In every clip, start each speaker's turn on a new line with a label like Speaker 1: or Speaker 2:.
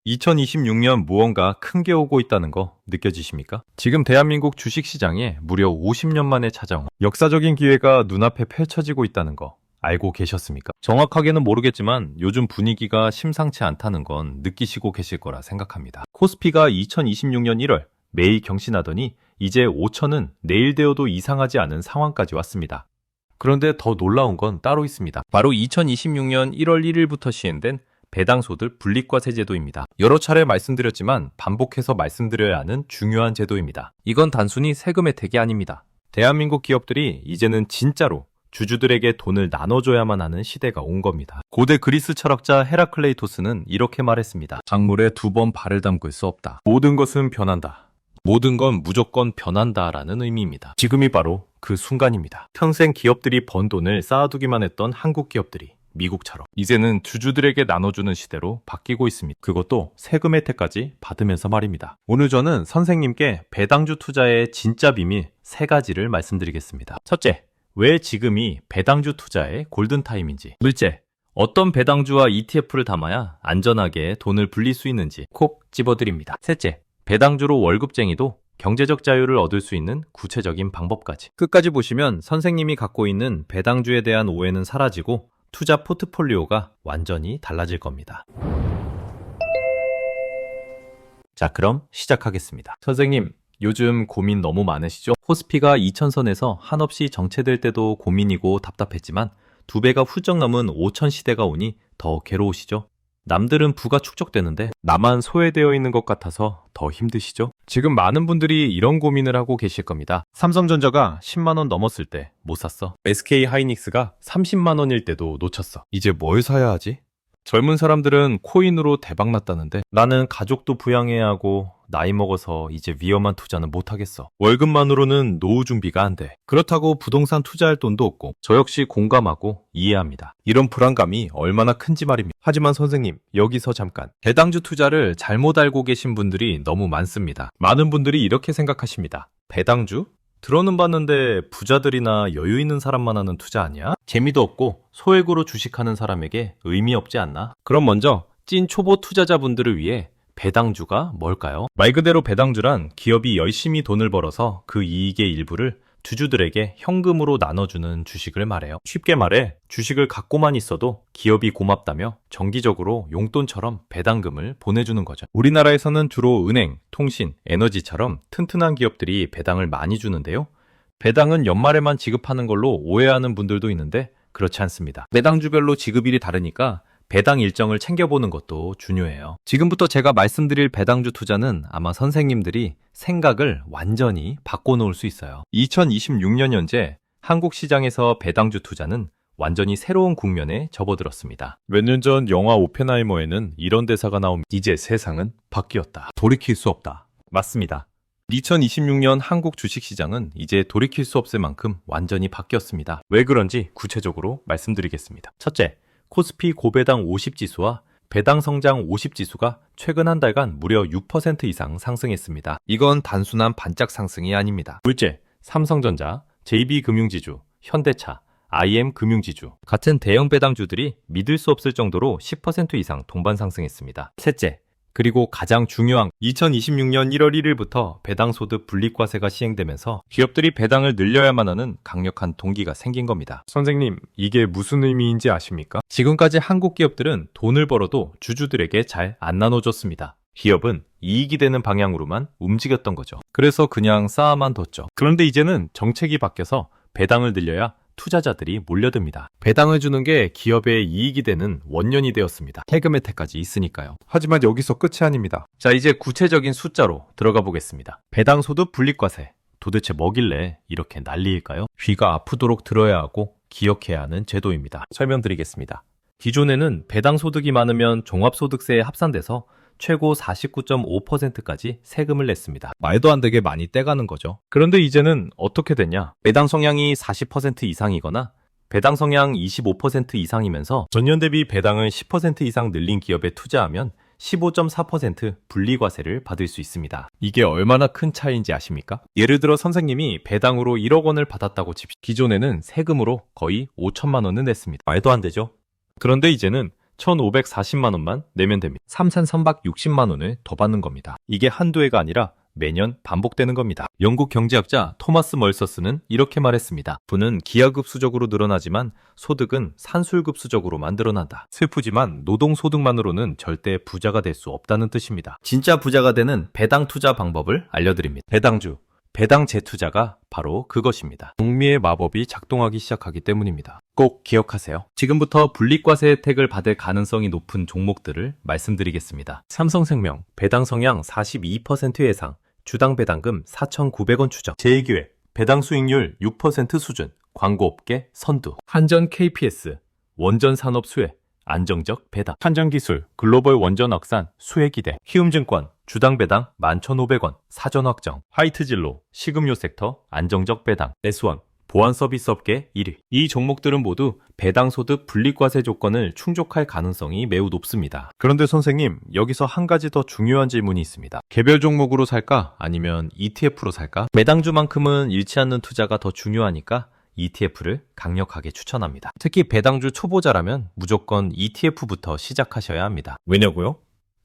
Speaker 1: 2026년 무언가 큰 게 오고 있다는 거 느껴지십니까? 지금 대한민국 주식시장에 무려 50년 만에 찾아온 역사적인 기회가 눈앞에 펼쳐지고 있다는 거 알고 계셨습니까? 정확하게는 모르겠지만 요즘 분위기가 심상치 않다는 건 느끼시고 계실 거라 생각합니다. 코스피가 2026년 1월 매일 경신하더니 이제 5천은 내일 되어도 이상하지 않은 상황까지 왔습니다. 그런데 더 놀라운 건 따로 있습니다. 바로 2026년 1월 1일부터 시행된 배당소득 분리과세 제도입니다. 여러 차례 말씀드렸지만 반복해서 말씀드려야 하는 중요한 제도입니다. 이건 단순히 세금 혜택이 아닙니다. 대한민국 기업들이 이제는 진짜로 주주들에게 돈을 나눠줘야만 하는 시대가 온 겁니다. 고대 그리스 철학자 헤라클레이토스는 이렇게 말했습니다. 작물에 두 번 발을 담글 수 없다. 모든 것은 변한다. 모든 건 무조건 변한다라는 의미입니다. 지금이 바로 그 순간입니다. 평생 기업들이 번 돈을 쌓아두기만 했던 한국 기업들이 미국처럼 이제는 주주들에게 나눠주는 시대로 바뀌고 있습니다. 그것도 세금 혜택까지 받으면서 말입니다. 오늘 저는 선생님께 배당주 투자의 진짜 비밀 3가지를 말씀드리겠습니다. 첫째, 왜 지금이 배당주 투자의 골든타임인지. 둘째, 어떤 배당주와 ETF를 담아야 안전하게 돈을 불릴 수 있는지 콕 집어드립니다. 셋째, 배당주로 월급쟁이도 경제적 자유를 얻을 수 있는 구체적인 방법까지. 끝까지 보시면 선생님이 갖고 있는 배당주에 대한 오해는 사라지고 투자 포트폴리오가 완전히 달라질 겁니다. 자, 그럼 시작하겠습니다. 선생님, 요즘 고민 너무 많으시죠? 코스피가 2000선에서 한없이 정체될 때도 고민이고 답답했지만 2배가 훌쩍 넘은 5000 시대가 오니 더 괴로우시죠? 남들은 부가 축적되는데 나만 소외되어 있는 것 같아서 더 힘드시죠? 지금 많은 분들이 이런 고민을 하고 계실 겁니다. 삼성전자가 10만원 넘었을 때 못 샀어. SK 하이닉스가 30만원일 때도 놓쳤어. 이제 뭘 사야 하지? 젊은 사람들은 코인으로 대박 났다는데 나는 가족도 부양해야 하고 나이 먹어서 이제 위험한 투자는 못하겠어. 월급만으로는 노후 준비가 안 돼. 그렇다고 부동산 투자할 돈도 없고. 저 역시 공감하고 이해합니다. 이런 불안감이 얼마나 큰지 말입니다. 하지만 선생님, 여기서 잠깐. 배당주 투자를 잘못 알고 계신 분들이 너무 많습니다. 많은 분들이 이렇게 생각하십니다. 배당주? 들어는 봤는데 부자들이나 여유 있는 사람만 하는 투자 아니야? 재미도 없고 소액으로 주식하는 사람에게 의미 없지 않나? 그럼 먼저 찐 초보 투자자분들을 위해 배당주가 뭘까요? 말 그대로 배당주란 기업이 열심히 돈을 벌어서 그 이익의 일부를 주주들에게 현금으로 나눠주는 주식을 말해요. 쉽게 말해 주식을 갖고만 있어도 기업이 고맙다며 정기적으로 용돈처럼 배당금을 보내주는 거죠. 우리나라에서는 주로 은행, 통신, 에너지처럼 튼튼한 기업들이 배당을 많이 주는데요. 배당은 연말에만 지급하는 걸로 오해하는 분들도 있는데 그렇지 않습니다. 배당주별로 지급일이 다르니까 배당 일정을 챙겨보는 것도 중요해요. 지금부터 제가 말씀드릴 배당주 투자는 아마 선생님들이 생각을 완전히 바꿔놓을 수 있어요. 2026년 현재 한국 시장에서 배당주 투자는 완전히 새로운 국면에 접어들었습니다. 몇 년 전 영화 오펜하이머에는 이런 대사가 나옵니다. 이제 세상은 바뀌었다. 돌이킬 수 없다. 맞습니다. 2026년 한국 주식시장은 이제 돌이킬 수 없을 만큼 완전히 바뀌었습니다. 왜 그런지 구체적으로 말씀드리겠습니다. 첫째, 코스피 고배당 50지수와 배당 성장 50지수가 최근 한 달간 무려 6% 이상 상승했습니다. 이건 단순한 반짝 상승이 아닙니다. 둘째, 삼성전자, JB금융지주, 현대차, IM금융지주 같은 대형 배당주들이 믿을 수 없을 정도로 10% 이상 동반 상승했습니다. 셋째, 그리고 가장 중요한 2026년 1월 1일부터 배당소득 분리과세가 시행되면서 기업들이 배당을 늘려야만 하는 강력한 동기가 생긴 겁니다. 선생님, 이게 무슨 의미인지 아십니까? 지금까지 한국 기업들은 돈을 벌어도 주주들에게 잘 안 나눠줬습니다. 기업은 이익이 되는 방향으로만 움직였던 거죠. 그래서 그냥 쌓아만 뒀죠. 그런데 이제는 정책이 바뀌어서 배당을 늘려야 투자자들이 몰려듭니다. 배당을 주는 게 기업의 이익이 되는 원년이 되었습니다. 세금 혜택까지 있으니까요. 하지만 여기서 끝이 아닙니다. 자, 이제 구체적인 숫자로 들어가 보겠습니다. 배당소득 분리과세. 도대체 뭐길래 이렇게 난리일까요? 귀가 아프도록 들어야 하고 기억해야 하는 제도입니다. 설명드리겠습니다. 기존에는 배당소득이 많으면 종합소득세에 합산돼서 최고 49.5%까지 세금을 냈습니다. 말도 안 되게 많이 떼가는 거죠. 그런데 이제는 어떻게 됐냐? 배당 성향이 40% 이상이거나 배당 성향 25% 이상이면서 전년 대비 배당을 10% 이상 늘린 기업에 투자하면 15.4% 분리과세를 받을 수 있습니다. 이게 얼마나 큰 차이인지 아십니까? 예를 들어 선생님이 배당으로 1억 원을 받았다고 칩시다. 기존에는 세금으로 거의 5천만 원을 냈습니다. 말도 안 되죠? 그런데 이제는 1,540만 원만 내면 됩니다. 삼산선박 60만 원을 더 받는 겁니다. 이게 한두 해가 아니라 매년 반복되는 겁니다. 영국 경제학자 토마스 멀서스는 이렇게 말했습니다. 부는 기하급수적으로 늘어나지만 소득은 산술급수적으로만 늘어난다. 슬프지만 노동소득만으로는 절대 부자가 될 수 없다는 뜻입니다. 진짜 부자가 되는 배당 투자 방법을 알려드립니다. 배당주, 배당 재투자가 바로 그것입니다. 복리의 마법이 작동하기 시작하기 때문입니다. 꼭 기억하세요. 지금부터 분리과세 혜택을 받을 가능성이 높은 종목들을 말씀드리겠습니다. 삼성생명, 배당 성향 42% 예상, 주당 배당금 4,900원 추정, 제2기획, 배당 수익률 6% 수준, 광고업계 선두, 한전 KPS, 원전 산업 수혜, 안정적 배당, 한전기술, 글로벌 원전 확산, 수혜 기대, 키움증권, 주당 배당 11,500원, 사전 확정, 화이트진로, 식음료 섹터, 안정적 배당, S1, 보안 서비스 업계 1위. 이 종목들은 모두 배당 소득 분리과세 조건을 충족할 가능성이 매우 높습니다. 그런데 선생님, 여기서 한 가지 더 중요한 질문이 있습니다. 개별 종목으로 살까? 아니면 ETF로 살까? 배당주만큼은 잃지 않는 투자가 더 중요하니까 ETF를 강력하게 추천합니다. 특히 배당주 초보자라면 무조건 ETF부터 시작하셔야 합니다. 왜냐고요?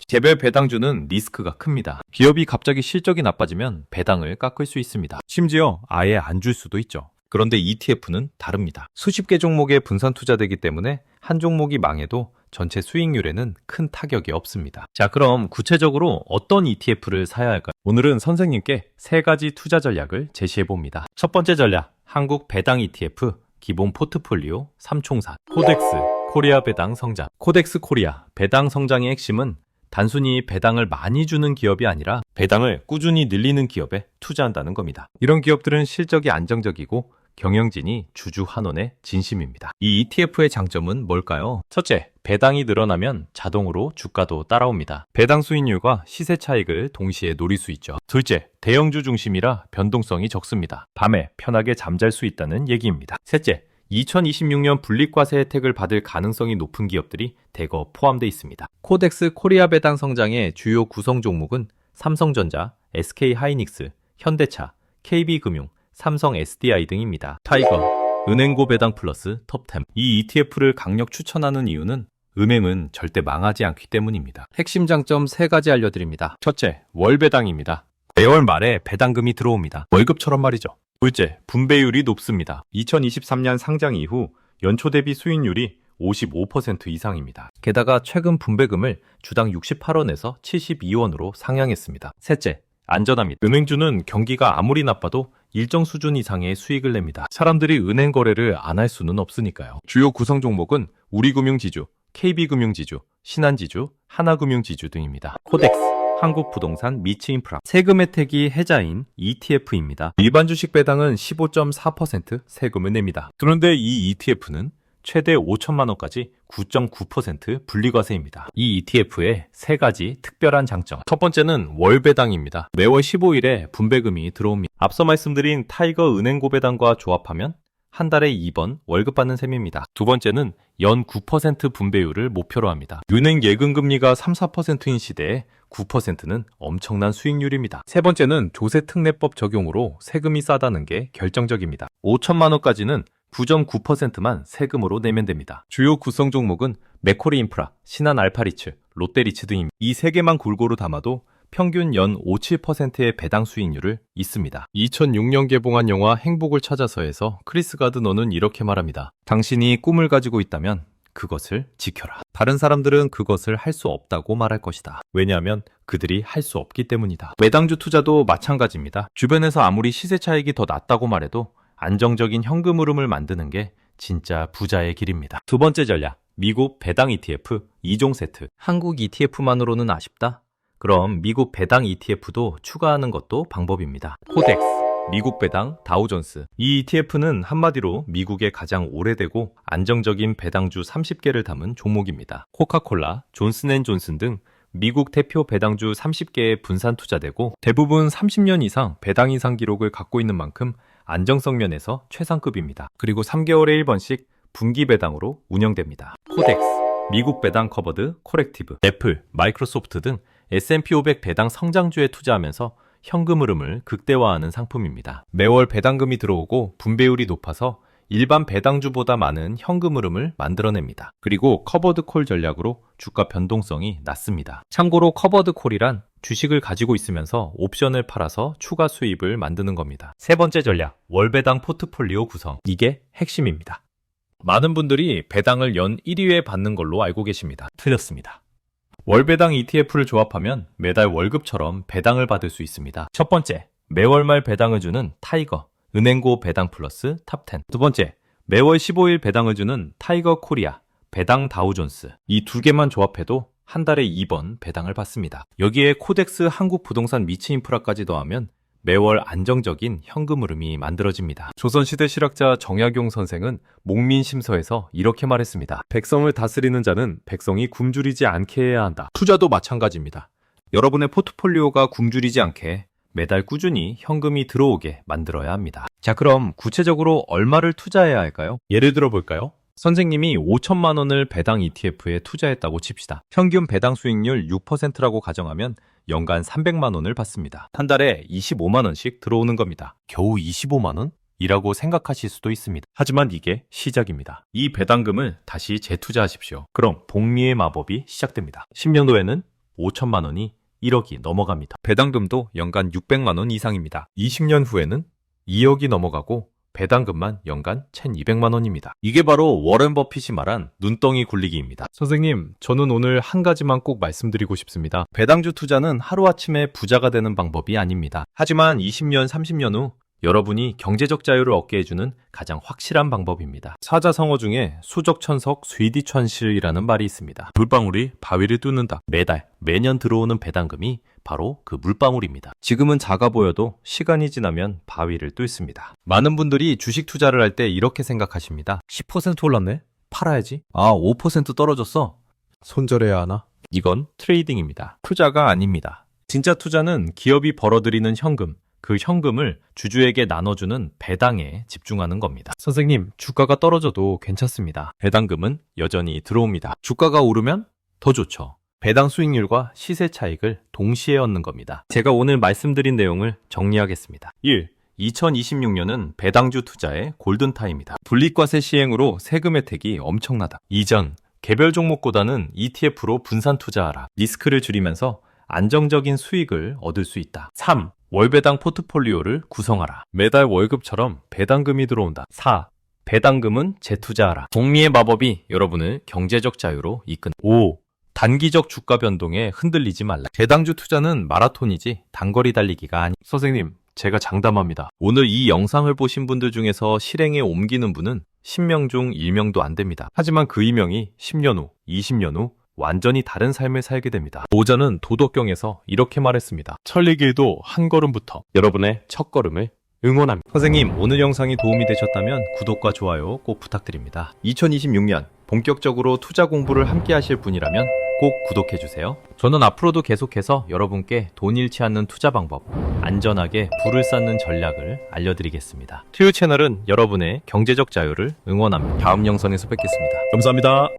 Speaker 1: 개별 배당주는 리스크가 큽니다. 기업이 갑자기 실적이 나빠지면 배당을 깎을 수 있습니다. 심지어 아예 안 줄 수도 있죠. 그런데 ETF는 다릅니다. 수십 개 종목에 분산 투자되기 때문에 한 종목이 망해도 전체 수익률에는 큰 타격이 없습니다. 자, 그럼 구체적으로 어떤 ETF를 사야 할까요? 오늘은 선생님께 3가지 투자 전략을 제시해 봅니다. 첫 번째 전략, 한국 배당 ETF 기본 포트폴리오 3총산, 코덱스 코리아 배당 성장. 코덱스 코리아 배당 성장의 핵심은 단순히 배당을 많이 주는 기업이 아니라 배당을 꾸준히 늘리는 기업에 투자한다는 겁니다. 이런 기업들은 실적이 안정적이고 경영진이 주주 환원에 진심입니다. 이 ETF의 장점은 뭘까요? 첫째, 배당이 늘어나면 자동으로 주가도 따라옵니다. 배당 수익률과 시세 차익을 동시에 노릴 수 있죠. 둘째, 대형주 중심이라 변동성이 적습니다. 밤에 편하게 잠잘 수 있다는 얘기입니다. 셋째, 2026년 분리과세 혜택을 받을 가능성이 높은 기업들이 대거 포함되어 있습니다. 코덱스 코리아 배당 성장의 주요 구성 종목은 삼성전자, SK하이닉스, 현대차, KB금융, 삼성 SDI 등입니다. 타이거, 은행고 배당 플러스 톱10. 이 ETF를 강력 추천하는 이유는 은행은 절대 망하지 않기 때문입니다. 핵심 장점 3가지 알려드립니다. 첫째, 월배당입니다. 매월 말에 배당금이 들어옵니다. 월급처럼 말이죠. 둘째, 분배율이 높습니다. 2023년 상장 이후 연초 대비 수익률이 55% 이상입니다. 게다가 최근 분배금을 주당 68원에서 72원으로 상향했습니다. 셋째, 안전합니다. 은행주는 경기가 아무리 나빠도 일정 수준 이상의 수익을 냅니다. 사람들이 은행 거래를 안 할 수는 없으니까요. 주요 구성 종목은 우리금융지주, KB금융지주, 신한지주, 하나금융지주 등입니다. 코덱스, 한국부동산, 미츠인프라. 세금 혜택이 혜자인 ETF입니다. 일반 주식 배당은 15.4% 세금을 냅니다. 그런데 이 ETF는 최대 5천만 원까지 9.9% 분리과세입니다. 이 ETF의 3가지 특별한 장점. 첫 번째는 월배당입니다. 매월 15일에 분배금이 들어옵니다. 앞서 말씀드린 타이거 은행고 배당과 조합하면 한 달에 2번 월급 받는 셈입니다. 두 번째는 연 9% 분배율을 목표로 합니다. 은행 예금금리가 3, 4%인 시대에 9%는 엄청난 수익률입니다. 세 번째는 조세특례법 적용으로 세금이 싸다는 게 결정적입니다. 5천만 원까지는 9.9%만 세금으로 내면 됩니다. 주요 구성 종목은 맥쿼리 인프라, 신한 알파리츠, 롯데리츠 등입니다. 이 3개만 골고루 담아도 평균 연 5, 7%의 배당 수익률을 있습니다. 2006년 개봉한 영화 행복을 찾아서에서 크리스 가드너는 이렇게 말합니다. 당신이 꿈을 가지고 있다면 그것을 지켜라. 다른 사람들은 그것을 할 수 없다고 말할 것이다. 왜냐하면 그들이 할 수 없기 때문이다. 배당주 투자도 마찬가지입니다. 주변에서 아무리 시세 차익이 더 낮다고 말해도 안정적인 현금 흐름을 만드는 게 진짜 부자의 길입니다. 두 번째 전략, 미국 배당 ETF 2종 세트. 한국 ETF만으로는 아쉽다? 그럼 미국 배당 ETF도 추가하는 것도 방법입니다. 코덱스, 미국 배당 다우존스. 이 ETF는 한마디로 미국의 가장 오래되고 안정적인 배당주 30개를 담은 종목입니다. 코카콜라, 존슨앤존슨 등 미국 대표 배당주 30개에 분산 투자되고 대부분 30년 이상 배당 이상 기록을 갖고 있는 만큼 안정성 면에서 최상급입니다. 그리고 3개월에 1번씩 분기 배당으로 운영됩니다. 코덱스, 미국 배당 커버드, 코렉티브, 애플, 마이크로소프트 등 S&P 500 배당 성장주에 투자하면서 현금 흐름을 극대화하는 상품입니다. 매월 배당금이 들어오고 분배율이 높아서 일반 배당주보다 많은 현금 흐름을 만들어냅니다. 그리고 커버드 콜 전략으로 주가 변동성이 낮습니다. 참고로 커버드 콜이란 주식을 가지고 있으면서 옵션을 팔아서 추가 수입을 만드는 겁니다. 세 번째 전략, 월배당 포트폴리오 구성. 이게 핵심입니다. 많은 분들이 배당을 연 1위에 받는 걸로 알고 계십니다. 틀렸습니다. 월배당 ETF를 조합하면 매달 월급처럼 배당을 받을 수 있습니다. 첫 번째, 매월 말 배당을 주는 타이거, 은행고 배당 플러스 탑10. 두 번째, 매월 15일 배당을 주는 타이거 코리아, 배당 다우존스. 이 두 개만 조합해도 한 달에 2번 배당을 받습니다. 여기에 코덱스 한국부동산 미츠인프라까지 더하면 매월 안정적인 현금 흐름이 만들어집니다. 조선시대 실학자 정약용 선생은 목민심서에서 이렇게 말했습니다. 백성을 다스리는 자는 백성이 굶주리지 않게 해야 한다. 투자도 마찬가지입니다. 여러분의 포트폴리오가 굶주리지 않게 매달 꾸준히 현금이 들어오게 만들어야 합니다. 자, 그럼 구체적으로 얼마를 투자해야 할까요? 예를 들어 볼까요? 선생님이 5천만 원을 배당 ETF에 투자했다고 칩시다. 평균 배당 수익률 6%라고 가정하면 연간 300만 원을 받습니다. 한 달에 25만 원씩 들어오는 겁니다. 겨우 25만 원? 이라고 생각하실 수도 있습니다. 하지만 이게 시작입니다. 이 배당금을 다시 재투자하십시오. 그럼 복리의 마법이 시작됩니다. 10년 후에는 5천만 원이 1억이 넘어갑니다. 배당금도 연간 600만 원 이상입니다. 20년 후에는 2억이 넘어가고 배당금만 연간 1,200만 원입니다. 이게 바로 워렌 버핏이 말한 눈덩이 굴리기입니다. 선생님, 저는 오늘 한 가지만 꼭 말씀드리고 싶습니다. 배당주 투자는 하루아침에 부자가 되는 방법이 아닙니다. 하지만 20년, 30년 후 여러분이 경제적 자유를 얻게 해주는 가장 확실한 방법입니다. 사자성어 중에 수적천석 쇠디천실이라는 말이 있습니다. 물방울이 바위를 뚫는다. 매달, 매년 들어오는 배당금이 바로 그 물방울입니다. 지금은 작아 보여도 시간이 지나면 바위를 뚫습니다. 많은 분들이 주식 투자를 할 때 이렇게 생각하십니다. 10% 올랐네? 팔아야지. 5% 떨어졌어? 손절해야 하나? 이건 트레이딩입니다. 투자가 아닙니다. 진짜 투자는 기업이 벌어들이는 현금, 그 현금을 주주에게 나눠주는 배당에 집중하는 겁니다. 선생님, 주가가 떨어져도 괜찮습니다. 배당금은 여전히 들어옵니다. 주가가 오르면 더 좋죠. 배당 수익률과 시세 차익을 동시에 얻는 겁니다. 제가 오늘 말씀드린 내용을 정리하겠습니다. 1. 2026년은 배당주 투자의 골든타임이다. 분리과세 시행으로 세금 혜택이 엄청나다. 2전, 개별 종목보다는 ETF로 분산 투자하라. 리스크를 줄이면서 안정적인 수익을 얻을 수 있다. 3. 월배당 포트폴리오를 구성하라. 매달 월급처럼 배당금이 들어온다. 4. 배당금은 재투자하라. 복리의 마법이 여러분을 경제적 자유로 이끈다. 5. 단기적 주가 변동에 흔들리지 말라. 배당주 투자는 마라톤이지 단거리 달리기가 아니. 선생님, 제가 장담합니다. 오늘 이 영상을 보신 분들 중에서 실행에 옮기는 분은 10명 중 1명도 안 됩니다. 하지만 그 2명이 10년 후, 20년 후 완전히 다른 삶을 살게 됩니다. 모자는 도덕경에서 이렇게 말했습니다. 천리길도 한 걸음부터. 여러분의 첫 걸음을 응원합니다. 선생님, 오늘 영상이 도움이 되셨다면 구독과 좋아요 꼭 부탁드립니다. 2026년 본격적으로 투자 공부를 함께 하실 분이라면 꼭 구독해주세요. 저는 앞으로도 계속해서 여러분께 돈 잃지 않는 투자 방법, 안전하게 부를 쌓는 전략을 알려드리겠습니다. 트유 채널은 여러분의 경제적 자유를 응원합니다. 다음 영상에서 뵙겠습니다. 감사합니다.